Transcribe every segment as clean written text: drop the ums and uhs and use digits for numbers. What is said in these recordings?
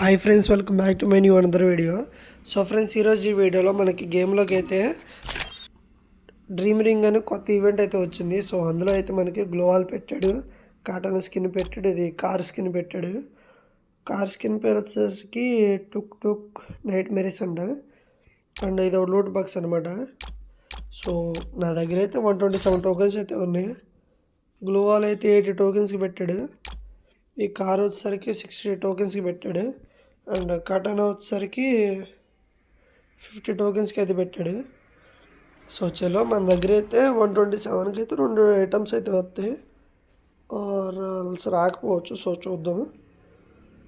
Hi friends, welcome back to my new another video. So friends, ఈరోజు ఈ వీడియోలో మనకి గేమ్లోకి అయితే డ్రీమ్ రింగ్ అని కొత్త ఈవెంట్ అయితే వచ్చింది. సో అందులో అయితే మనకి గ్లోవాల్ పెట్టాడు, కాటన్ స్కిన్ పెట్టాడు, ఇది కార్ స్కిన్ పెట్టాడు. కార్ స్కిన్ పేరు వచ్చేసరికి టుక్ టుక్ నైట్ మెరీస్ అండ్ ఇది ఒక లూట్ బాక్స్ అనమాట. సో నా దగ్గర అయితే 127 టోకెన్స్ అయితే ఉన్నాయి. గ్లోవాల్ అయితే 80 టోకెన్స్కి పెట్టాడు. ఈ కార్ వచ్చేసరికి 60 టోకెన్స్కి పెట్టాడు. అండ్ కటన్ వచ్చేసరికి 50 టోకెన్స్కి అయితే పెట్టాడు. సో చలో మన దగ్గర అయితే 127కి అయితే 2 ఐటమ్స్ అయితే వస్తాయి, ఆర్ రాకపోవచ్చు. సో చూద్దాం.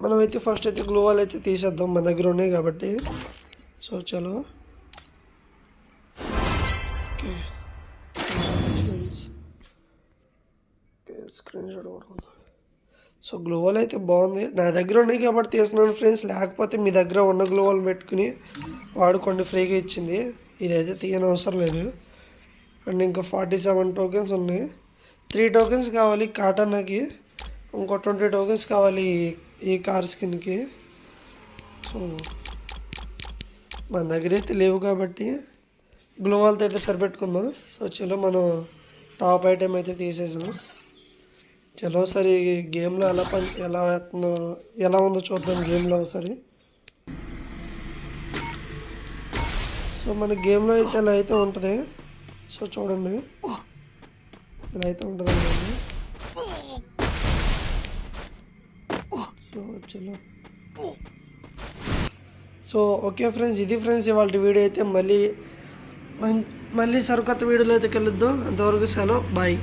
మనమైతే ఫస్ట్ అయితే గ్లోవాల్ అయితే తీసేద్దాం, మన దగ్గర ఉన్నాయి కాబట్టి. సో చలో ఓకే, స్క్రీన్ షాట్ కొడుకుందాం. సో గ్లోవాల్ అయితే బాగుంది, నా దగ్గర ఉన్నాయి కాబట్టి తీస్తున్నాను ఫ్రెండ్స్. లేకపోతే మీ దగ్గర ఉన్న గ్లోవాల్ పెట్టుకుని వాడుకోండి, ఫ్రీగా ఇచ్చింది. ఇదైతే తీయని అవసరం లేదు. అండ్ ఇంకా 47 టోకెన్స్ ఉన్నాయి. 3 టోకెన్స్ కావాలి కాటన్కి, ఇంకో 20 టోకెన్స్ కావాలి ఈ కార్ స్కిన్కి. సో మన దగ్గర అయితే లేవు కాబట్టి గ్లోవాల్తో అయితే సరిపెట్టుకుందాం. సో చలో మనం టాప్ ఐటెం అయితే తీసేసాం. చలో సరే, గేమ్లో ఎలా ఉందో చూద్దాం గేమ్లో ఒకసారి. సో మన గేమ్లో అయితే ఇలా అయితే ఉంటుంది. సో చూడండి, ఇలా అయితే ఉంటుంది అన్నమాట. సో చలో. సో ఓకే ఫ్రెండ్స్, ఇది ఫ్రెండ్స్ ఇవాళ వీడియో అయితే. మళ్ళీ సరికొత్త వీడియోలో అయితే కలుద్దాం. అంతవరకు సెలవు, బాయ్.